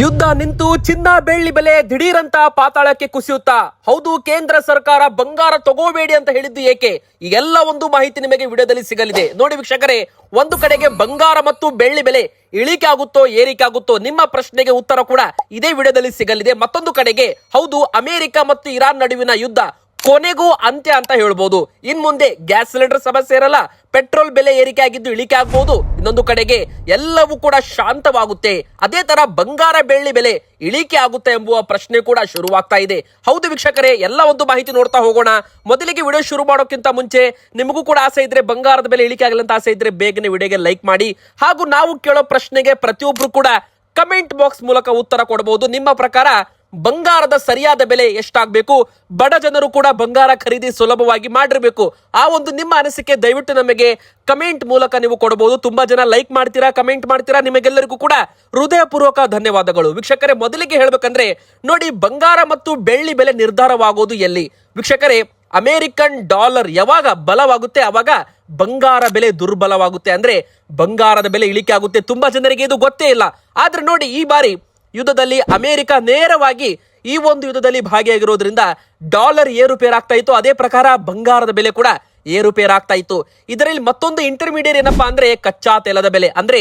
ಯುದ್ಧ ನಿಂತು ಚಿನ್ನ ಬೆಳ್ಳಿ ಬೆಲೆ ದಿಢೀರಂತ ಪಾತಾಳಕ್ಕೆ ಕುಸಿಯುತ್ತಾ? ಹೌದು, ಕೇಂದ್ರ ಸರ್ಕಾರ ಬಂಗಾರ ತಗೋಬೇಡಿ ಅಂತ ಹೇಳಿದ್ದು ಏಕೆ? ಈಗೆಲ್ಲ ಒಂದು ಮಾಹಿತಿ ನಿಮಗೆ ವಿಡಿಯೋದಲ್ಲಿ ಸಿಗಲಿದೆ. ನೋಡಿ ವೀಕ್ಷಕರೇ, ಒಂದು ಕಡೆಗೆ ಬಂಗಾರ ಮತ್ತು ಬೆಳ್ಳಿ ಬೆಲೆ ಇಳಿಕೆ ಆಗುತ್ತೋ ಏರಿಕೆ ಆಗುತ್ತೋ, ನಿಮ್ಮ ಪ್ರಶ್ನೆಗೆ ಉತ್ತರ ಕೂಡ ಇದೇ ವಿಡಿಯೋದಲ್ಲಿ ಸಿಗಲಿದೆ. ಮತ್ತೊಂದು ಕಡೆಗೆ ಹೌದು, ಅಮೆರಿಕ ಮತ್ತು ಇರಾನ್ ನಡುವಿನ ಯುದ್ಧ ಕೊನೆಗೂ ಅಂತ್ಯ ಅಂತ ಹೇಳ್ಬೋದು. ಇನ್ ಮುಂದೆ ಗ್ಯಾಸ್ ಸಿಲಿಂಡರ್ ಸಮಸ್ಯೆ ಇರಲ್ಲ, ಪೆಟ್ರೋಲ್ ಬೆಲೆ ಏರಿಕೆ ಆಗಿದ್ದು ಇಳಿಕೆ ಆಗಬಹುದು. ಇನ್ನೊಂದು ಕಡೆಗೆ ಎಲ್ಲವೂ ಕೂಡ ಶಾಂತವಾಗುತ್ತೆ. ಅದೇ ತರ ಬಂಗಾರ ಬೆಳ್ಳಿ ಬೆಲೆ ಇಳಿಕೆ ಆಗುತ್ತೆ ಎಂಬುವ ಪ್ರಶ್ನೆ ಕೂಡ ಶುರುವಾಗ್ತಾ ಇದೆ. ಹೌದು ವೀಕ್ಷಕರೇ, ಎಲ್ಲ ಒಂದು ಮಾಹಿತಿ ನೋಡ್ತಾ ಹೋಗೋಣ. ಮೊದಲಿಗೆ ವಿಡಿಯೋ ಶುರು ಮಾಡೋಕ್ಕಿಂತ ಮುಂಚೆ ನಿಮಗೂ ಕೂಡ ಆಸೆ ಇದ್ರೆ ಬಂಗಾರದ ಬೆಲೆ ಇಳಿಕೆ ಆಗಲಿ ಅಂತ ಆಸೆ ಇದ್ರೆ ಬೇಗನೆ ವಿಡಿಯೋಗೆ ಲೈಕ್ ಮಾಡಿ. ಹಾಗೂ ನಾವು ಕೇಳೋ ಪ್ರಶ್ನೆಗೆ ಪ್ರತಿಯೊಬ್ರು ಕೂಡ ಕಮೆಂಟ್ ಬಾಕ್ಸ್ ಮೂಲಕ ಉತ್ತರ ಕೊಡಬಹುದು. ನಿಮ್ಮ ಪ್ರಕಾರ ಬಂಗಾರದ ಸರಿಯಾದ ಬೆಲೆ ಎಷ್ಟಾಗಬೇಕು? ಬಡ ಜನರು ಕೂಡ ಬಂಗಾರ ಖರೀದಿ ಸುಲಭವಾಗಿ ಮಾಡಿರಬೇಕು. ಆ ಒಂದು ನಿಮ್ಮ ಅನಿಸಿಕೆ ದಯವಿಟ್ಟು ನಮಗೆ ಕಮೆಂಟ್ ಮೂಲಕ ನೀವು ಕೊಡಬಹುದು. ತುಂಬಾ ಜನ ಲೈಕ್ ಮಾಡ್ತೀರಾ, ಕಮೆಂಟ್ ಮಾಡ್ತೀರಾ, ನಿಮಗೆಲ್ಲರಿಗೂ ಕೂಡ ಹೃದಯಪೂರ್ವಕ ಧನ್ಯವಾದಗಳು. ವೀಕ್ಷಕರೇ, ಮೊದಲಿಗೆ ಹೇಳ್ಬೇಕಂದ್ರೆ ನೋಡಿ, ಬಂಗಾರ ಮತ್ತು ಬೆಳ್ಳಿ ಬೆಲೆ ನಿರ್ಧಾರವಾಗುವುದು ಎಲ್ಲಿ? ವೀಕ್ಷಕರೇ, ಅಮೆರಿಕನ್ ಡಾಲರ್ ಯಾವಾಗ ಬಲವಾಗುತ್ತೆ ಅವಾಗ ಬಂಗಾರ ಬೆಲೆ ದುರ್ಬಲವಾಗುತ್ತೆ, ಅಂದ್ರೆ ಬಂಗಾರದ ಬೆಲೆ ಇಳಿಕೆ ಆಗುತ್ತೆ. ತುಂಬಾ ಜನರಿಗೆ ಇದು ಗೊತ್ತೇ ಇಲ್ಲ. ಆದ್ರೆ ನೋಡಿ, ಈ ಬಾರಿ ಯುದ್ಧದಲ್ಲಿ ಅಮೆರಿಕ ನೇರವಾಗಿ ಈ ಒಂದು ಯುದ್ಧದಲ್ಲಿ ಭಾಗಿಯಾಗಿರೋದ್ರಿಂದ ಡಾಲರ್ ಏರುಪೇರಾಗ್ತಾ ಇತ್ತು. ಅದೇ ಪ್ರಕಾರ ಬಂಗಾರದ ಬೆಲೆ ಕೂಡ ಏರುಪೇರಾಗ್ತಾ ಇತ್ತು. ಇದರಲ್ಲಿ ಮತ್ತೊಂದು ಇಂಟರ್ಮೀಡಿಯೇಟ್ ಏನಪ್ಪಾ ಅಂದ್ರೆ ಕಚ್ಚಾ ತೈಲದ ಬೆಲೆ, ಅಂದ್ರೆ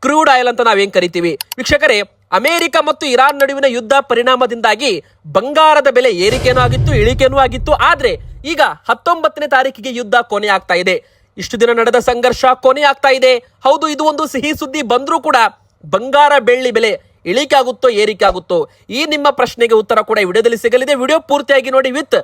ಕ್ರೂಡ್ ಆಯಿಲ್ ಅಂತ ನಾವೇನ್ ಕರಿತೀವಿ. ವೀಕ್ಷಕರೇ, ಅಮೆರಿಕ ಮತ್ತು ಇರಾನ್ ನಡುವಿನ ಯುದ್ಧ ಪರಿಣಾಮದಿಂದಾಗಿ ಬಂಗಾರದ ಬೆಲೆ ಏರಿಕೆನೂ ಆಗಿತ್ತು, ಇಳಿಕೆನೂ ಆಗಿತ್ತು. ಆದ್ರೆ ಈಗ 19ನೇ ತಾರೀಕಿಗೆ ಯುದ್ಧ ಕೊನೆ ಆಗ್ತಾ ಇದೆ. ಇಷ್ಟು ದಿನ ನಡೆದ ಸಂಘರ್ಷ ಕೊನೆ ಆಗ್ತಾ ಇದೆ. ಹೌದು, ಇದು ಒಂದು ಸಿಹಿ ಸುದ್ದಿ ಬಂದ್ರೂ ಕೂಡ ಬಂಗಾರ ಬೆಳ್ಳಿ ಬೆಲೆ ಇಳಿಕೆ ಆಗುತ್ತೋ ಏರಿಕೆ ಆಗುತ್ತೋ, ಈ ನಿಮ್ಮ ಪ್ರಶ್ನೆಗೆ ಉತ್ತರ ಕೂಡ ಈ ವಿಡಿಯೋದಲ್ಲಿ ಸಿಗಲಿದೆ. ವಿಡಿಯೋ ಪೂರ್ತಿಯಾಗಿ ನೋಡಿ, ವಿತ್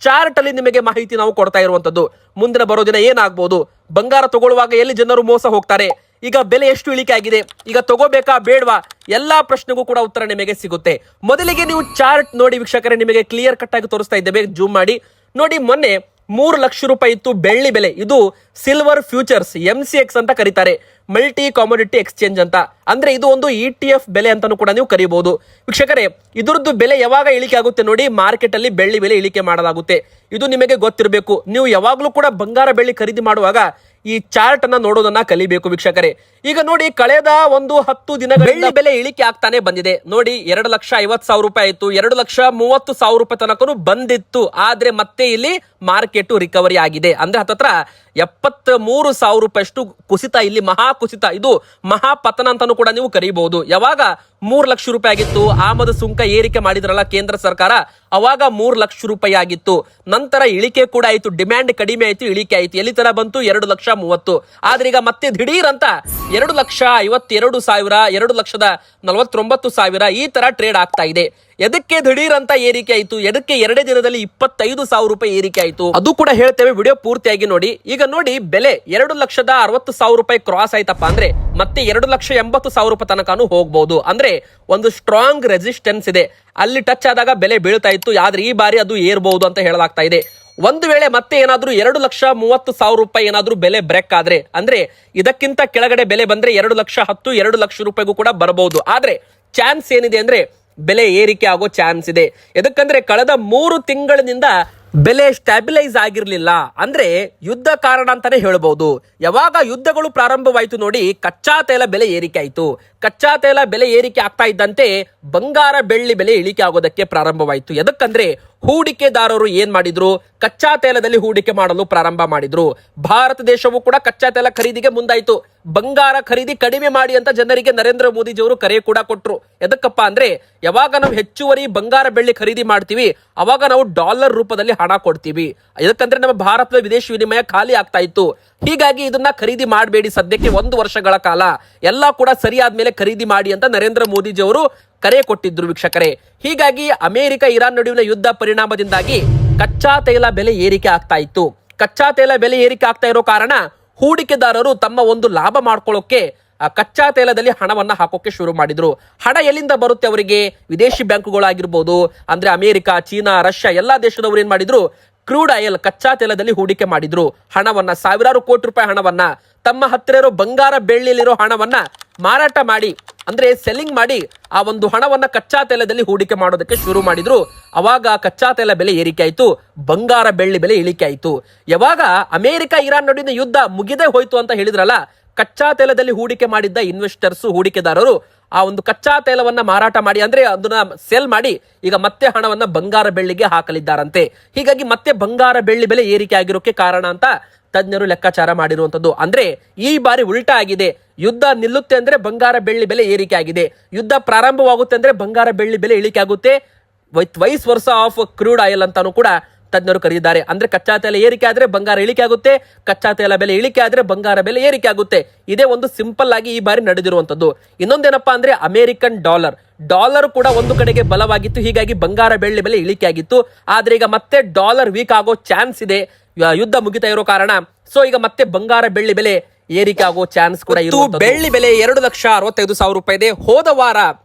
ಚಾರ್ಟ್ ಅಲ್ಲಿ ನಿಮಗೆ ಮಾಹಿತಿ ನಾವು ಕೊಡ್ತಾ ಇರುವಂತದ್ದು. ಮುಂದಿನ ಬರೋ ದಿನ ಏನಾಗಬಹುದು, ಬಂಗಾರ ತಗೊಳ್ಳುವಾಗ ಎಲ್ಲಿ ಜನರು ಮೋಸ ಹೋಗ್ತಾರೆ, ಈಗ ಬೆಲೆ ಎಷ್ಟು ಇಳಿಕೆ ಆಗಿದೆ, ಈಗ ತಗೋಬೇಕಾ ಬೇಡವಾ, ಎಲ್ಲಾ ಪ್ರಶ್ನೆಗೂ ಕೂಡ ಉತ್ತರ ನಿಮಗೆ ಸಿಗುತ್ತೆ. ಮೊದಲಿಗೆ ನೀವು ಚಾರ್ಟ್ ನೋಡಿ ವೀಕ್ಷಕರೇ, ನಿಮಗೆ ಕ್ಲಿಯರ್ ಕಟ್ ಆಗಿ ತೋರಿಸ್ತಾ ಇದ್ದೇವೆ. ಜೂಮ್ ಮಾಡಿ ನೋಡಿ. ಮೊನ್ನೆ 3 ಲಕ್ಷ ರೂಪಾಯಿ ಇತ್ತು ಬೆಳ್ಳಿ ಬೆಲೆ. ಇದು ಸಿಲ್ವರ್ ಫ್ಯೂಚರ್ಸ್, MCX ಅಂತ ಕರೀತಾರೆ, ಮಲ್ಟಿ ಕಾಮೋಡಿಟಿ ಎಕ್ಸ್ಚೇಂಜ್ ಅಂತ. ಅಂದ್ರೆ ಇದು ಒಂದು ETF ಬೆಲೆ ಅಂತಾನು ಕೂಡ ನೀವು ಕರೀಬಹುದು. ವೀಕ್ಷಕರೇ, ಇದರದ್ದು ಬೆಲೆ ಯಾವಾಗ ಇಳಿಕೆ ಆಗುತ್ತೆ ನೋಡಿ, ಮಾರ್ಕೆಟ್ ಅಲ್ಲಿ ಬೆಳ್ಳಿ ಬೆಲೆ ಇಳಿಕೆ ಮಾಡಲಾಗುತ್ತೆ. ಇದು ನಿಮಗೆ ಗೊತ್ತಿರಬೇಕು. ನೀವು ಯಾವಾಗ್ಲೂ ಕೂಡ ಬಂಗಾರ ಬೆಳ್ಳಿ ಖರೀದಿ ಮಾಡುವಾಗ ಈ ಚಾರ್ಟ್ ಅನ್ನ ನೋಡೋದನ್ನ ಕಲಿಬೇಕು ವೀಕ್ಷಕರೇ. ಈಗ ನೋಡಿ, ಕಳೆದ ಒಂದು 10 ದಿನಗಳಿಂದ ಬೆಲೆ ಇಳಿಕೆ ಆಗ್ತಾನೆ ಬಂದಿದೆ. ನೋಡಿ, 2,50,000 ರೂಪಾಯಿ ಇತ್ತು, 2,30,000 ರೂಪಾಯಿ ತನಕನು ಬಂದಿತ್ತು. ಆದ್ರೆ ಮತ್ತೆ ಇಲ್ಲಿ ಮಾರ್ಕೆಟ್ ರಿಕವರಿ ಆಗಿದೆ. ಅಂದ್ರೆ ಹತ್ತತ್ರ 73,000 ರೂಪಾಯಿಷ್ಟು ಕುಸಿತ, ಇಲ್ಲಿ ಮಹಾ ಕುಸಿತ, ಇದು ಮಹಾ ಪತನ ಅಂತಾನು ಕೂಡ ನೀವು ಕರೀಬಹುದು. ಯಾವಾಗ 3 ಲಕ್ಷ ರೂಪಾಯಿ ಆಗಿತ್ತು, ಆಮದು ಸುಂಕ ಏರಿಕೆ ಮಾಡಿದ್ರಲ್ಲ ಕೇಂದ್ರ ಸರ್ಕಾರ, ಅವಾಗ 3 ಲಕ್ಷ ರೂಪಾಯಿ ಆಗಿತ್ತು. ನಂತರ ಇಳಿಕೆ ಕೂಡ ಆಯ್ತು, ಡಿಮ್ಯಾಂಡ್ ಕಡಿಮೆ ಆಯ್ತು, ಇಳಿಕೆ ಆಯ್ತು. ಎಲ್ಲಿ ತರ ಬಂತು? 2,30,000. ಆದ್ರೆ ಈಗ ಮತ್ತೆ ದಿಢೀರ್ ಅಂತ 2,52,000, 2,49,000 ಈ ತರ ಟ್ರೇಡ್ ಆಗ್ತಾ ಇದೆ. ಎದಕ್ಕೆ ದಿಢೀರ್ ಅಂತ ಏರಿಕೆ ಆಯ್ತು? ಎದಕ್ಕೆ 2 ದಿನದಲ್ಲಿ 25,000 ರೂಪಾಯಿ ಏರಿಕೆ ಆಯ್ತು? ಅದು ಕೂಡ ಹೇಳ್ತೇವೆ, ವಿಡಿಯೋ ಪೂರ್ತಿಯಾಗಿ ನೋಡಿ. ಈಗ ನೋಡಿ, ಬೆಲೆ 2,60,000 ರೂಪಾಯಿ ಕ್ರಾಸ್ ಆಯ್ತಪ್ಪ ಅಂದ್ರೆ ಮತ್ತೆ 2,80,000 ರೂಪಾಯಿ ತನಕನೂ ಹೋಗ್ಬಹುದು. ಅಂದ್ರೆ ಒಂದು ಸ್ಟ್ರಾಂಗ್ ರೆಸಿಸ್ಟೆನ್ಸ್ ಇದೆ, ಅಲ್ಲಿ ಟಚ್ ಆದಾಗ ಬೆಲೆ ಬೀಳ್ತಾ ಇತ್ತು. ಆದ್ರೆ ಈ ಬಾರಿ ಅದು ಏರ್ಬಹುದು ಅಂತ ಹೇಳಲಾಗ್ತಾ ಇದೆ. ಒಂದು ವೇಳೆ ಮತ್ತೆ ಏನಾದ್ರೂ 2,30,000 ರೂಪಾಯಿ ಏನಾದ್ರೂ ಬೆಲೆ ಬ್ರೇಕ್ ಆದ್ರೆ, ಅಂದ್ರೆ ಇದಕ್ಕಿಂತ ಕೆಳಗಡೆ ಬೆಲೆ ಬಂದ್ರೆ 2,10,000, 2 ಲಕ್ಷ ರೂಪಾಯಿಗೂ ಕೂಡ ಬರಬಹುದು. ಆದ್ರೆ ಚಾನ್ಸ್ ಏನಿದೆ ಅಂದ್ರೆ ಬೆಲೆ ಏರಿಕೆ ಆಗೋ ಚಾನ್ಸ್ ಇದೆ. ಎದಕ್ಕಂದ್ರೆ ಕಳೆದ 3 ತಿಂಗಳಿನಿಂದ ಬೆಲೆ ಸ್ಟ್ಯಾಬಿಲೈಸ್ ಆಗಿರ್ಲಿಲ್ಲ. ಅಂದ್ರೆ ಯುದ್ಧ ಕಾರಣ ಅಂತಾನೆ ಹೇಳ್ಬಹುದು. ಯಾವಾಗ ಯುದ್ಧಗಳು ಪ್ರಾರಂಭವಾಯಿತು ನೋಡಿ, ಕಚ್ಚಾ ತೈಲ ಬೆಲೆ ಏರಿಕೆ ಆಯ್ತು. ಕಚ್ಚಾ ತೈಲ ಬೆಲೆ ಏರಿಕೆ ಆಗ್ತಾ ಇದ್ದಂತೆ ಬಂಗಾರ ಬೆಳ್ಳಿ ಬೆಲೆ ಇಳಿಕೆ ಆಗೋದಕ್ಕೆ ಪ್ರಾರಂಭವಾಯಿತು. ಎದಕ್ಕಂದ್ರೆ ಹೂಡಿಕೆದಾರರು ಏನ್ ಮಾಡಿದ್ರು, ಕಚ್ಚಾ ತೈಲದಲ್ಲಿ ಹೂಡಿಕೆ ಮಾಡಲು ಪ್ರಾರಂಭ ಮಾಡಿದ್ರು. ಭಾರತ ದೇಶವು ಕೂಡ ಕಚ್ಚಾ ತೈಲ ಖರೀದಿಗೆ ಮುಂದಾಯ್ತು. ಬಂಗಾರ ಖರೀದಿ ಕಡಿಮೆ ಮಾಡಿ ಅಂತ ಜನರಿಗೆ ನರೇಂದ್ರ ಮೋದಿಜಿಯವರು ಕರೆ ಕೂಡ ಕೊಟ್ರು. ಎದಕ್ಕಪ್ಪ ಅಂದ್ರೆ ಯಾವಾಗ ನಾವು ಹೆಚ್ಚುವರಿ ಬಂಗಾರ ಬೆಳ್ಳಿ ಖರೀದಿ ಮಾಡ್ತೀವಿ, ಅವಾಗ ನಾವು ಡಾಲರ್ ರೂಪದಲ್ಲಿ ಹಣ ಕೊಡ್ತೀವಿ. ಇದಕ್ಕಂದ್ರೆ ನಮ್ಮ ಭಾರತದ ವಿದೇಶಿ ವಿನಿಮಯ ಖಾಲಿ ಆಗ್ತಾ ಇತ್ತು. ಹೀಗಾಗಿ ಇದನ್ನ ಖರೀದಿ ಮಾಡಬೇಡಿ, ಸದ್ಯಕ್ಕೆ 1 ವರ್ಷಗಳ ಕಾಲ ಎಲ್ಲ ಕೂಡ ಸರಿಯಾದ್ಮೇಲೆ ಖರೀದಿ ಮಾಡಿ ಅಂತ ನರೇಂದ್ರ ಮೋದಿಜಿ ಅವರು ಕರೆ ಕೊಟ್ಟಿದ್ರು ವೀಕ್ಷಕರೇ. ಹೀಗಾಗಿ ಅಮೆರಿಕ ಇರಾನ್ ನಡುವಿನ ಯುದ್ಧ ಪರಿಣಾಮದಿಂದಾಗಿ ಕಚ್ಚಾ ತೈಲ ಬೆಲೆ ಏರಿಕೆ ಆಗ್ತಾ ಇತ್ತು. ಕಚ್ಚಾ ತೈಲ ಬೆಲೆ ಏರಿಕೆ ಆಗ್ತಾ ಇರೋ ಕಾರಣ ಹೂಡಿಕೆದಾರರು ತಮ್ಮ ಒಂದು ಲಾಭ ಮಾಡ್ಕೊಳ್ಳೋಕೆ ಕಚ್ಚಾ ತೈಲದಲ್ಲಿ ಹಣವನ್ನ ಹಾಕೋಕೆ ಶುರು ಮಾಡಿದ್ರು. ಹಣ ಎಲ್ಲಿಂದ ಬರುತ್ತೆ ಅವರಿಗೆ? ವಿದೇಶಿ ಬ್ಯಾಂಕುಗಳಾಗಿರ್ಬೋದು, ಅಂದ್ರೆ ಅಮೆರಿಕ, ಚೀನಾ, ರಷ್ಯಾ ಎಲ್ಲಾ ದೇಶದವರು ಏನ್ ಮಾಡಿದ್ರು, ಕ್ರೂಡ್ ಆಯಿಲ್ ಕಚ್ಚಾ ತೈಲದಲ್ಲಿ ಹೂಡಿಕೆ ಮಾಡಿದ್ರು. ಹಣವನ್ನ, ಸಾವಿರಾರು ಕೋಟಿ ರೂಪಾಯಿ ಹಣವನ್ನ, ತಮ್ಮ ಹತ್ತಿರ ಇರೋ ಬಂಗಾರ ಬೆಳ್ಳಿಯಲ್ಲಿರೋ ಹಣವನ್ನ ಮಾರಾಟ ಮಾಡಿ, ಅಂದ್ರೆ ಸೆಲ್ಲಿಂಗ್ ಮಾಡಿ ಆ ಒಂದು ಹಣವನ್ನ ಕಚ್ಚಾ ತೈಲದಲ್ಲಿ ಹೂಡಿಕೆ ಮಾಡೋದಕ್ಕೆ ಶುರು ಮಾಡಿದ್ರು. ಅವಾಗ ಕಚ್ಚಾ ತೈಲ ಬೆಲೆ ಏರಿಕೆ ಆಯ್ತು, ಬಂಗಾರ ಬೆಳ್ಳಿ ಬೆಲೆ ಇಳಿಕೆ ಆಯ್ತು. ಯಾವಾಗ ಅಮೆರಿಕ ಇರಾನ್ ನಡುವಿನ ಯುದ್ಧ ಮುಗಿದೇ ಹೋಯ್ತು ಅಂತ ಹೇಳಿದ್ರಲ್ಲ, ಕಚ್ಚಾ ತೈಲದಲ್ಲಿ ಹೂಡಿಕೆ ಮಾಡಿದ್ದ ಇನ್ವೆಸ್ಟರ್ಸ್, ಹೂಡಿಕೆದಾರರು ಆ ಒಂದು ಕಚ್ಚಾ ತೈಲವನ್ನ ಮಾರಾಟ ಮಾಡಿ ಅಂದ್ರೆ ಅದನ್ನ ಸೇಲ್ ಮಾಡಿ ಈಗ ಮತ್ತೆ ಹಣವನ್ನ ಬಂಗಾರ ಬೆಳ್ಳಿಗೆ ಹಾಕಲಿದ್ದಾರಂತೆ. ಹೀಗಾಗಿ ಮತ್ತೆ ಬಂಗಾರ ಬೆಳ್ಳಿ ಬೆಲೆ ಏರಿಕೆ ಆಗಿರೋಕೆ ಕಾರಣ ಅಂತ ತಜ್ಞರು ಲೆಕ್ಕಾಚಾರ ಮಾಡಿರುವಂತದ್ದು. ಅಂದ್ರೆ ಈ ಬಾರಿ ಉಲ್ಟಾ ಆಗಿದೆ. ಯುದ್ಧ ನಿಲ್ಲುತ್ತೆ ಅಂದ್ರೆ ಬಂಗಾರ ಬೆಳ್ಳಿ ಬೆಲೆ ಏರಿಕೆ ಆಗಿದೆ, ಯುದ್ಧ ಪ್ರಾರಂಭವಾಗುತ್ತೆ ಅಂದ್ರೆ ಬಂಗಾರ ಬೆಳ್ಳಿ ಬೆಲೆ ಇಳಿಕೆ ಆಗುತ್ತೆ. ವೈಸ್ ವರ್ಷ ಆಫ್ ಕ್ರೂಡ್ ಆಯಿಲ್ ಅಂತಾನು ಕೂಡ ತಜ್ಞರು ಕರೆದಿದ್ದಾರೆ. ಅಂದ್ರೆ ಕಚ್ಚಾ ತೈಲ ಏರಿಕೆ ಆದ್ರೆ ಬಂಗಾರ ಇಳಿಕೆ ಆಗುತ್ತೆ, ಕಚ್ಚಾ ತೈಲ ಬೆಲೆ ಇಳಿಕೆ ಆದ್ರೆ ಬಂಗಾರ ಬೆಲೆ ಏರಿಕೆ ಆಗುತ್ತೆ. ಇದೇ ಒಂದು ಸಿಂಪಲ್ ಆಗಿ ಈ ಬಾರಿ ನಡೆದಿರುವಂತದ್ದು. ಇನ್ನೊಂದೇನಪ್ಪಾ ಅಂದ್ರೆ ಅಮೆರಿಕನ್ ಡಾಲರ್ ಕೂಡ ಒಂದು ಕಡೆಗೆ ಬಲವಾಗಿತ್ತು, ಹೀಗಾಗಿ ಬಂಗಾರ ಬೆಳ್ಳಿ ಬೆಲೆ ಇಳಿಕೆ ಆಗಿತ್ತು. ಆದ್ರೆ ಈಗ ಮತ್ತೆ ಡಾಲರ್ ವೀಕ್ ಆಗೋ ಚಾನ್ಸ್ ಇದೆ ಯುದ್ಧ ಮುಗಿತಾ ಇರೋ ಕಾರಣ. ಸೊ ಈಗ ಮತ್ತೆ ಬಂಗಾರ ಬೆಳ್ಳಿ ಬೆಲೆ ಏರಿಕೆ ಆಗೋ ಚಾನ್ಸ್ ಕೂಡ ಇತ್ತು. ಬೆಳ್ಳಿ ಬೆಲೆ 2,65,000 ರೂಪಾಯಿ ಇದೆ. ಹೋದ ವಾರ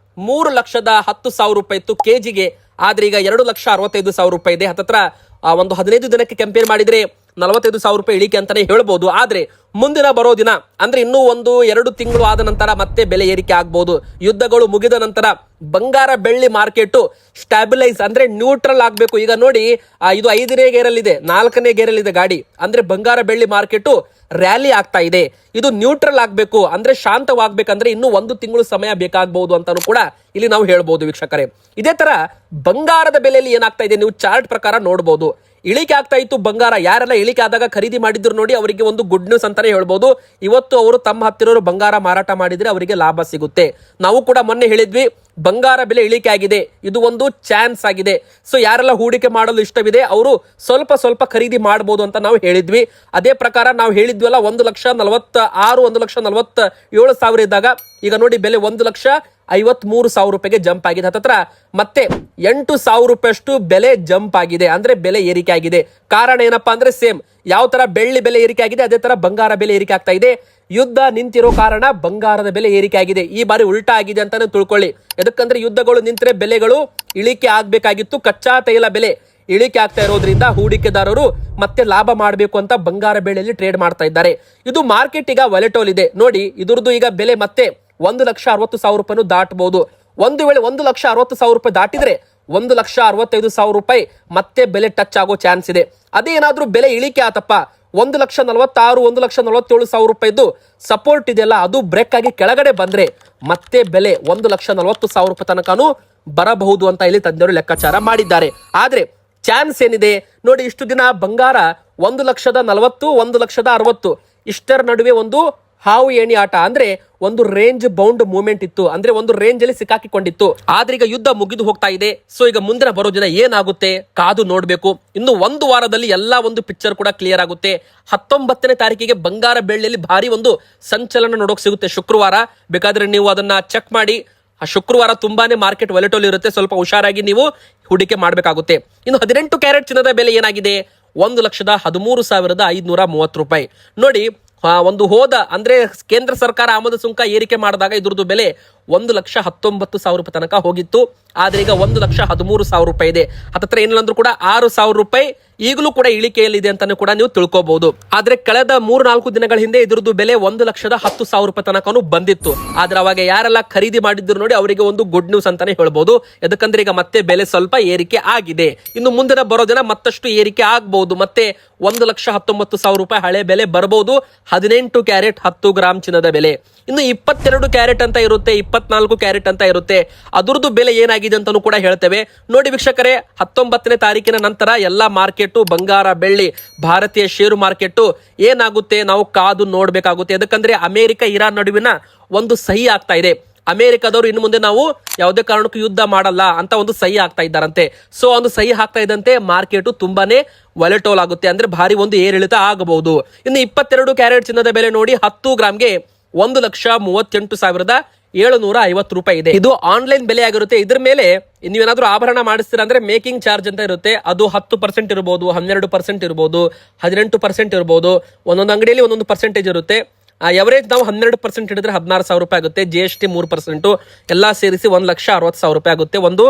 3,10,000 ರೂಪಾಯಿ ಇತ್ತು ಕೆಜಿಗೆ, ಆದ್ರೆ ಈಗ 2,65,000 ರೂಪಾಯಿ ಇದೆ. ಹತ್ತತ್ರ ಒಂದು 15 ದಿನಕ್ಕೆ ಕಂಪೇರ್ ಮಾಡಿದ್ರೆ 45,000 ರೂಪಾಯಿ ಇಳಿಕೆ ಅಂತಾನೆ ಹೇಳ್ಬೋದು. ಆದ್ರೆ ಮುಂದಿನ ಬರೋ ದಿನ ಅಂದ್ರೆ ಇನ್ನೂ 1-2 ತಿಂಗಳು ಆದ ನಂತರ ಮತ್ತೆ ಬೆಲೆ ಏರಿಕೆ ಆಗ್ಬಹುದು. ಯುದ್ಧಗಳು ಮುಗಿದ ನಂತರ ಬಂಗಾರ ಬೆಳ್ಳಿ ಮಾರ್ಕೆಟ್ ಸ್ಟಾಬಿಲೈಸ್ ಅಂದ್ರೆ ನ್ಯೂಟ್ರಲ್ ಆಗ್ಬೇಕು. ಈಗ ನೋಡಿ ಇದು 5ನೇ ಗೇರಲ್ಲಿದೆ, 4ನೇ ಗೇರಲ್ಲಿದೆ ಗಾಡಿ. ಅಂದ್ರೆ ಬಂಗಾರ ಬೆಳ್ಳಿ ಮಾರ್ಕೆಟ್ ರ್ಯಾಲಿ ಆಗ್ತಾ ಇದೆ. ಇದು ನ್ಯೂಟ್ರಲ್ ಆಗ್ಬೇಕು ಅಂದ್ರೆ ಶಾಂತವಾಗ್ಬೇಕಂದ್ರೆ ಇನ್ನೂ 1 ತಿಂಗಳು ಸಮಯ ಬೇಕಾಗಬಹುದು ಅಂತಾನು ಕೂಡ ಇಲ್ಲಿ ನಾವು ಹೇಳ್ಬೋದು ವೀಕ್ಷಕರೇ. ಇದೇ ತರ ಬಂಗಾರದ ಬೆಲೆಯಲ್ಲಿ ಏನಾಗ್ತಾ ಇದೆ ನೀವು ಚಾರ್ಟ್ ಪ್ರಕಾರ ನೋಡಬಹುದು. ಇಳಿಕೆ ಆಗ್ತಾ ಇತ್ತು ಬಂಗಾರ. ಯಾರೆಲ್ಲ ಇಳಿಕೆ ಆದಾಗ ಖರೀದಿ ಮಾಡಿದ್ರು ನೋಡಿ ಅವರಿಗೆ ಒಂದು ಗುಡ್ ನ್ಯೂಸ್ ಅಂತಾನೆ ಹೇಳ್ಬೋದು. ಇವತ್ತು ಅವರು ತಮ್ಮ ಹತ್ತಿರ ಬಂಗಾರ ಮಾರಾಟ ಮಾಡಿದ್ರೆ ಅವರಿಗೆ ಲಾಭ ಸಿಗುತ್ತೆ. ನಾವು ಕೂಡ ಮೊನ್ನೆ ಹೇಳಿದ್ವಿ ಬಂಗಾರ ಬೆಲೆ ಇಳಿಕೆ ಆಗಿದೆ, ಇದು ಒಂದು ಚಾನ್ಸ್ ಆಗಿದೆ. ಸೊ ಯಾರೆಲ್ಲ ಹೂಡಿಕೆ ಮಾಡಲು ಇಷ್ಟವಿದೆ ಅವರು ಸ್ವಲ್ಪ ಖರೀದಿ ಮಾಡಬಹುದು ಅಂತ ನಾವು ಹೇಳಿದ್ವಿ. ಅದೇ ಪ್ರಕಾರ ನಾವು ಹೇಳಿದ್ವಲ್ಲ 1,46,000 1,47,000 ಇದ್ದಾಗ ಈಗ ನೋಡಿ ಬೆಲೆ 1,53,000 ರೂಪಾಯಿಗೆ ಜಂಪ್ ಆಗಿದೆ. ಹತ್ತತ್ರ ಮತ್ತೆ 8,000 ರೂಪಾಯಿಯಷ್ಟು ಬೆಲೆ ಜಂಪ್ ಆಗಿದೆ, ಅಂದ್ರೆ ಬೆಲೆ ಏರಿಕೆ ಆಗಿದೆ. ಕಾರಣ ಏನಪ್ಪಾ ಅಂದ್ರೆ ಸೇಮ್ ಯಾವ ತರ ಬೆಳ್ಳಿ ಬೆಲೆ ಏರಿಕೆ ಆಗಿದೆ ಅದೇ ತರ ಬಂಗಾರ ಬೆಲೆ ಏರಿಕೆ ಆಗ್ತಾ ಇದೆ. ಯುದ್ಧ ನಿಂತಿರೋ ಕಾರಣ ಬಂಗಾರದ ಬೆಲೆ ಏರಿಕೆ ಆಗಿದೆ. ಈ ಬಾರಿ ಉಲ್ಟಾ ಆಗಿದೆ ಅಂತಾನೆ ತಿಳ್ಕೊಳ್ಳಿ. ಯಾಕಂದ್ರೆ ಯುದ್ಧಗಳು ನಿಂತರೆ ಬೆಲೆಗಳು ಇಳಿಕೆ ಆಗ್ಬೇಕಾಗಿತ್ತು. ಕಚ್ಚಾ ತೈಲ ಬೆಲೆ ಇಳಿಕೆ ಆಗ್ತಾ ಇರೋದ್ರಿಂದ ಹೂಡಿಕೆದಾರರು ಮತ್ತೆ ಲಾಭ ಮಾಡಬೇಕು ಅಂತ ಬಂಗಾರ ಬೆಲೆಯಲ್ಲಿ ಟ್ರೇಡ್ ಮಾಡ್ತಾ ಇದ್ದಾರೆ. ಇದು ಮಾರ್ಕೆಟ್ ಈಗ ವಾಲೆಟೋಲ್ ಇದೆ ನೋಡಿ. ಇದ್ರದ್ದು ಈಗ ಬೆಲೆ ಮತ್ತೆ 1,60,000 ರೂಪಾಯಿ ದಾಟಬಹುದು. ಒಂದು ವೇಳೆ 1,60,000 ರೂಪಾಯಿ ದಾಟಿದ್ರೆ 1,65,000 ರೂಪಾಯಿ ಮತ್ತೆ ಬೆಲೆ ಟಚ್ ಆಗೋ ಚಾನ್ಸ್ ಇದೆ. ಅದೇ ಏನಾದ್ರೂ ಬೆಲೆ ಇಳಿಕೆ ಆತಪ್ಪ 1,46,000 1,47,000 ರೂಪಾಯಿದು ಸಪೋರ್ಟ್ ಇದೆಯಲ್ಲ ಅದು ಬ್ರೇಕ್ ಆಗಿ ಕೆಳಗಡೆ ಬಂದ್ರೆ ಮತ್ತೆ ಬೆಲೆ 1,40,000 ರೂಪಾಯಿ ತನಕನೂ ಬರಬಹುದು ಅಂತ ಇಲ್ಲಿ ತಜ್ಞರು ಲೆಕ್ಕಾಚಾರ ಮಾಡಿದ್ದಾರೆ. ಆದ್ರೆ ಚಾನ್ಸ್ ಏನಿದೆ ನೋಡಿ, ಇಷ್ಟು ದಿನ ಬಂಗಾರ 1,40,000 1,60,000 ಇಷ್ಟರ ನಡುವೆ ಒಂದು ಹಾವು ಏಣಿ ಆಟ ಅಂದ್ರೆ ಒಂದು ರೇಂಜ್ ಬೌಂಡ್ ಮೂವ್ಮೆಂಟ್ ಇತ್ತು, ಅಂದ್ರೆ ಒಂದು ರೇಂಜ್ ಅಲ್ಲಿ ಸಿಕ್ಕಾಕಿಕೊಂಡಿತ್ತು. ಆದ್ರೆ ಈಗ ಯುದ್ಧ ಮುಗಿದು ಹೋಗ್ತಾ ಇದೆ. ಸೊ ಈಗ ಮುಂದಿನ ಬರೋ ದಿನ ಏನಾಗುತ್ತೆ ಕಾದು ನೋಡ್ಬೇಕು. ಇನ್ನು 1 ವಾರದಲ್ಲಿ ಎಲ್ಲಾ ಒಂದು ಪಿಕ್ಚರ್ ಕೂಡ ಕ್ಲಿಯರ್ ಆಗುತ್ತೆ. 19ನೇ ತಾರೀಕಿಗೆ ಬಂಗಾರ ಬೆಳ್ಳಿಯಲ್ಲಿ ಭಾರಿ ಒಂದು ಸಂಚಲನ ನೋಡೋಕ್ ಸಿಗುತ್ತೆ ಶುಕ್ರವಾರ. ಬೇಕಾದ್ರೆ ನೀವು ಅದನ್ನ ಚೆಕ್ ಮಾಡಿ. ಶುಕ್ರವಾರ ತುಂಬಾನೇ ಮಾರ್ಕೆಟ್ ವಾಲೆಟೋಲ್ ಇರುತ್ತೆ, ಸ್ವಲ್ಪ ಹುಷಾರಾಗಿ ನೀವು ಹೂಡಿಕೆ ಮಾಡಬೇಕಾಗುತ್ತೆ. ಇನ್ನು 18 ಕ್ಯಾರೆಟ್ ಚಿನ್ನದ ಬೆಲೆ ಏನಾಗಿದೆ 1,13,530 ರೂಪಾಯಿ ನೋಡಿ. ಒಂದು ಹೋದ ಅಂದ್ರೆ ಕೇಂದ್ರ ಸರ್ಕಾರ ಆಮದು ಸುಂಕ ಏರಿಕೆ ಮಾಡಿದಾಗ ಇದ್ರದ್ದು ಬೆಲೆ 1,19,000 ರೂಪಾಯಿ ತನಕ ಹೋಗಿತ್ತು. ಆದ್ರೆ ಈಗ 1,13,000 ರೂಪಾಯಿ ಇದೆ. ಹತ್ತತ್ರ ಏನಿಲ್ಲಂದ್ರೂ ಕೂಡ 6,000 ರೂಪಾಯಿ ಈಗಲೂ ಕೂಡ ಇಳಿಕೆಯಲ್ಲಿದೆ ಅಂತಾನು ಕೂಡ ನೀವು ತಿಳ್ಕೋಬಹುದು. ಆದ್ರೆ ಕಳೆದ 3-4 ದಿನಗಳ ಹಿಂದೆ ಇದ್ರದ್ದು ಬೆಲೆ 1,10,000 ರೂಪಾಯಿ ತನಕನೂ ಬಂದಿತ್ತು. ಆದ್ರೆ ಅವಾಗ ಯಾರೆಲ್ಲ ಖರೀದಿ ಮಾಡಿದ್ರು ನೋಡಿ ಅವರಿಗೆ ಒಂದು ಗುಡ್ ನ್ಯೂಸ್ ಅಂತಾನೆ ಹೇಳ್ಬಹುದು. ಯಾಕಂದ್ರೆ ಈಗ ಮತ್ತೆ ಬೆಲೆ ಸ್ವಲ್ಪ ಏರಿಕೆ ಆಗಿದೆ. ಇನ್ನು ಮುಂದಿನ ಬರೋ ದಿನ ಮತ್ತಷ್ಟು ಏರಿಕೆ ಆಗಬಹುದು. ಮತ್ತೆ 1,19,000 ರೂಪಾಯಿ ಹಳೆ ಬೆಲೆ ಬರಬಹುದು. 18 ಕ್ಯಾರೆಟ್ 10 ಗ್ರಾಮ್ ಚಿನ್ನದ ಬೆಲೆ. ಇನ್ನು 22 ಕ್ಯಾರೆಟ್ ಅಂತ ಇರುತ್ತೆ, 24 ಕ್ಯಾರೆಟ್ ಅಂತ ಇರುತ್ತೆ. ಅದ್ರದ್ದು ಬೆಲೆ ಏನಾಗಿದೆ ಅಂತಾನು ಕೂಡ ಹೇಳ್ತೇವೆ ನೋಡಿ ವೀಕ್ಷಕರೇ. 19ನೇ ತಾರೀಕಿನ ನಂತರ ಎಲ್ಲಾ ಮಾರ್ಕೆಟ್ ಬಂಗಾರ ಬೆಳ್ಳಿ ಭಾರತೀಯ ಷೇರು ಮಾರ್ಕೆಟ್ ಏನಾಗುತ್ತೆ ನಾವು ಕಾದು ನೋಡ್ಬೇಕಾಗುತ್ತೆ. ಯಾಕಂದ್ರೆ ಅಮೆರಿಕ ಇರಾನ್ ನಡುವಿನ ಒಂದು ಸಹಿ ಆಗ್ತಾ ಇದೆ. ಅಮೆರಿಕದವರು ಇನ್ನು ಮುಂದೆ ನಾವು ಯಾವುದೇ ಕಾರಣಕ್ಕೂ ಯುದ್ಧ ಮಾಡಲ್ಲ ಅಂತ ಒಂದು ಸಹಿ ಆಗ್ತಾ ಇದ್ದಾರಂತೆ. ಸೊ ಒಂದು ಸಹಿ ಆಗ್ತಾ ಇದ್ದಂತೆ ಮಾರ್ಕೆಟ್ ತುಂಬಾನೇ ವಾಲೆಟೋಲ್ ಆಗುತ್ತೆ, ಅಂದ್ರೆ ಭಾರಿ ಒಂದು ಏರಿಳಿತ ಆಗಬಹುದು. ಇನ್ನು 22 ಕ್ಯಾರೆಟ್ ಚಿನ್ನದ ಬೆಲೆ ನೋಡಿ 10 ಗ್ರಾಮ್ಗೆ 1,38,750 ರೂಪಾಯಿ ಇದೆ. ಇದು ಆನ್ಲೈನ್ ಬೆಲೆ ಆಗಿರುತ್ತೆ. ಇದ್ರ ಮೇಲೆ ನೀವೇನಾದ್ರೂ ಆಭರಣ ಮಾಡಿಸ್ತೀರ ಅಂದ್ರೆ ಮೇಕಿಂಗ್ ಚಾರ್ಜ್ ಅಂತ ಇರುತ್ತೆ. ಅದು 10% ಇರಬಹುದು, 12% ಇರಬಹುದು, 18% ಇರಬಹುದು. ಒಂದೊಂದು ಅಂಗಡಿಯಲ್ಲಿ ಒಂದೊಂದು ಪರ್ಸೆಂಟೇಜ್ ಇರುತ್ತೆ. ಎವರೇಜ್ ನಾವು 12% ಹಿಡಿದ್ರೆ 16,000 ರೂಪಾಯಿ ಆಗುತ್ತೆ. GST 3% ಎಲ್ಲಾ ಸೇರಿಸಿ 1,60,000 ರೂಪಾಯಿ ಆಗುತ್ತೆ ಒಂದು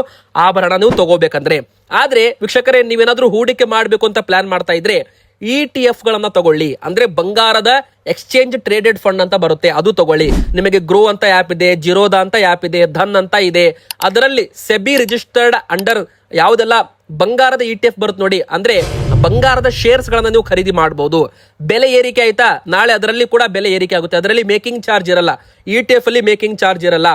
ಆಭರಣ ನೀವು ತಗೋಬೇಕಂದ್ರೆ. ಆದ್ರೆ ವೀಕ್ಷಕರೇ, ನೀವೇನಾದ್ರೂ ಹೂಡಿಕೆ ಮಾಡಬೇಕು ಅಂತ ಪ್ಲಾನ್ ಮಾಡ್ತಾ ಇದ್ರೆ ETF ಗಳನ್ನ ತಗೊಳ್ಳಿ. ಅಂದ್ರೆ ಬಂಗಾರದ ಎಕ್ಸ್ಚೇಂಜ್ ಟ್ರೇಡೆಡ್ ಫಂಡ್ ಅಂತ ಬರುತ್ತೆ, ಅದು ತಗೊಳ್ಳಿ. ನಿಮಗೆ ಗ್ರೋ ಅಂತ ಆ್ಯಪ್ ಇದೆ, ಜಿರೋದಾ ಅಂತ ಆ್ಯಪ್ ಇದೆ, ಧನ್ ಅಂತ ಇದೆ. ಅದರಲ್ಲಿ ಸೆಬಿ ರಿಜಿಸ್ಟರ್ಡ್ ಅಂಡರ್ ಯಾವುದೆಲ್ಲ ಬಂಗಾರದ ETF ಬರುತ್ತೆ ನೋಡಿ, ಅಂದ್ರೆ ಬಂಗಾರದ ಶೇರ್ಸ್ ಗಳನ್ನ ನೀವು ಖರೀದಿ ಮಾಡಬಹುದು. ಬೆಲೆ ಏರಿಕೆ ಆಯ್ತಾ, ನಾಳೆ ಅದರಲ್ಲಿ ಕೂಡ ಬೆಲೆ ಏರಿಕೆ ಆಗುತ್ತೆ. ಅದರಲ್ಲಿ ಮೇಕಿಂಗ್ ಚಾರ್ಜ್ ಇರಲ್ಲ, ETF ಅಲ್ಲಿ ಮೇಕಿಂಗ್ ಚಾರ್ಜ್ ಇರಲ್ಲ.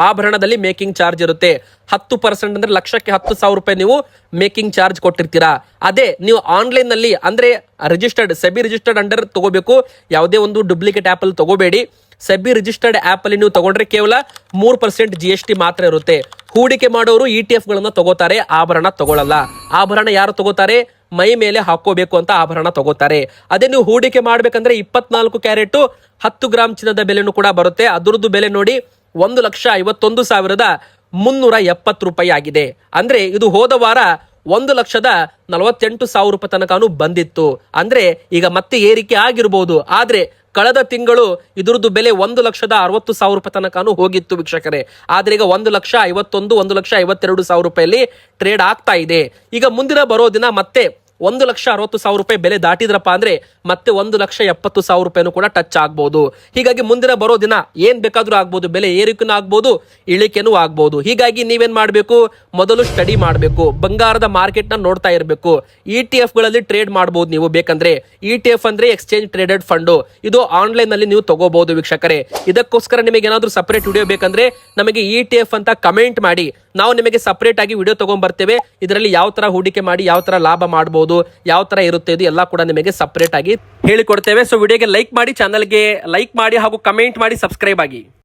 ಆಭರಣದಲ್ಲಿ ಮೇಕಿಂಗ್ ಚಾರ್ಜ್ ಇರುತ್ತೆ. 10% ಅಂದ್ರೆ ಲಕ್ಷಕ್ಕೆ 10,000 ರೂಪಾಯಿ ನೀವು ಮೇಕಿಂಗ್ ಚಾರ್ಜ್ ಕೊಟ್ಟಿರ್ತೀರಾ. ಅದೇ ನೀವು ಆನ್ಲೈನ್ ನಲ್ಲಿ ಅಂದ್ರೆ ರಿಜಿಸ್ಟರ್ಡ್ ಸೆಬಿ ರಿಜಿಸ್ಟರ್ಡ್ ಅಂಡರ್ ತಗೋಬೇಕು. ಯಾವುದೇ ಒಂದು ಡೂಪ್ಲಿಕೇಟ್ ಆಪ್ ಅಲ್ಲಿ ತಗೋಬೇಡಿ. ಸೆಬಿ ರಿಜಿಸ್ಟರ್ಡ್ ಆಪ್ ಅಲ್ಲಿ ನೀವು ತಗೊಂಡ್ರೆ ಕೇವಲ 3% GST ಮಾತ್ರ ಇರುತ್ತೆ. ಹೂಡಿಕೆ ಮಾಡೋರು ETF ಗಳನ್ನ ತಗೋತಾರೆ, ಆಭರಣ ತಗೊಳ್ಳಲ್ಲ. ಆಭರಣ ಯಾರು ತಗೋತಾರೆ? ಮೈ ಮೇಲೆ ಹಾಕೋಬೇಕು ಅಂತ ಆಭರಣ ತಗೋತಾರೆ. ಅದೇ ನೀವು ಹೂಡಿಕೆ ಮಾಡ್ಬೇಕಂದ್ರೆ 24 ಕ್ಯಾರೆಟ್ 10 ಗ್ರಾಮ್ ಚಿನ್ನದ ಬೆಲೆನೂ ಕೂಡ ಬರುತ್ತೆ. ಅದರದ್ದು ಬೆಲೆ ನೋಡಿ 1,51,370 ರೂಪಾಯಿ ಆಗಿದೆ. ಅಂದ್ರೆ ಇದು ಹೋದ ವಾರ 1,48,000 ರೂಪಾಯಿ ತನಕನೂ ಬಂದಿತ್ತು. ಅಂದ್ರೆ ಈಗ ಮತ್ತೆ ಏರಿಕೆ ಆಗಿರ್ಬೋದು. ಆದ್ರೆ ಕಳೆದ ತಿಂಗಳು ಇದರದ್ದು ಬೆಲೆ 1,60,000 ರೂಪಾಯಿ ತನಕನೂ ಹೋಗಿತ್ತು ವೀಕ್ಷಕರೇ. ಆದ್ರೆ ಈಗ 1,51,000 1,52,000 ರೂಪಾಯಲ್ಲಿ ಟ್ರೇಡ್ ಆಗ್ತಾ ಇದೆ. ಈಗ ಮುಂದಿನ ಬರೋ ದಿನ ಮತ್ತೆ 1,60,000 ರೂಪಾಯಿ ಬೆಲೆ ದಾಟಿದ್ರಪ್ಪ ಅಂದ್ರೆ ಮತ್ತೆ 1,70,000 ರೂಪಾಯಿನೂ ಕೂಡ ಟಚ್ ಆಗ್ಬಹುದು. ಹೀಗಾಗಿ ಮುಂದಿನ ಬರೋ ದಿನ ಏನ್ ಬೇಕಾದ್ರೂ ಆಗ್ಬಹುದು. ಬೆಲೆ ಏರಿಕೆನೂ ಆಗ್ಬಹುದು, ಇಳಿಕೆನೂ ಆಗ್ಬಹುದು. ಹೀಗಾಗಿ ನೀವೇನ್ ಮಾಡ್ಬೇಕು? ಮೊದಲು ಸ್ಟಡಿ ಮಾಡಬೇಕು, ಬಂಗಾರದ ಮಾರ್ಕೆಟ್ ನ ನೋಡ್ತಾ ಇರಬೇಕು. ETF ಗಳಲ್ಲಿ ಟ್ರೇಡ್ ಮಾಡಬಹುದು ನೀವು ಬೇಕಂದ್ರೆ. ETF ಅಂದ್ರೆ ಎಕ್ಸ್ಚೇಂಜ್ ಟ್ರೇಡೆಡ್ ಫಂಡ್. ಇದು ಆನ್ಲೈನ್ ನಲ್ಲಿ ನೀವು ತಗೋಬಹುದು ವೀಕ್ಷಕರೇ. ಇದಕ್ಕೋಸ್ಕರ ನಿಮಗೆ ಏನಾದ್ರೂ ಸಪರೇಟ್ ವಿಡಿಯೋ ಬೇಕಂದ್ರೆ ನಮಗೆ ETF ಅಂತ ಕಮೆಂಟ್ ಮಾಡಿ, ನಾವು ನಿಮಗೆ ಸಪರೇಟ್ ಆಗಿ ವಿಡಿಯೋ ತಗೊಂಡ್ ಬರ್ತೇವೆ. ಇದರಲ್ಲಿ ಯಾವ ತರ ಹೂಡಿಕೆ ಮಾಡಿ ಯಾವ ತರ ಲಾಭ ಮಾಡಬಹುದು, ಯಾವ ತರ ಇರುತ್ತೆ ಇದು ಎಲ್ಲ ಕೂಡ ನಿಮಗೆ ಸಪರೇಟ್ ಆಗಿ ಹೇಳಿಕೊಡ್ತೇವೆ. ಸೊ ವಿಡಿಯೋಗೆ ಲೈಕ್ ಮಾಡಿ, ಚಾನಲ್ಗೆ ಲೈಕ್ ಮಾಡಿ ಹಾಗೂ ಕಮೆಂಟ್ ಮಾಡಿ, ಸಬ್ಸ್ಕ್ರೈಬ್ ಆಗಿ.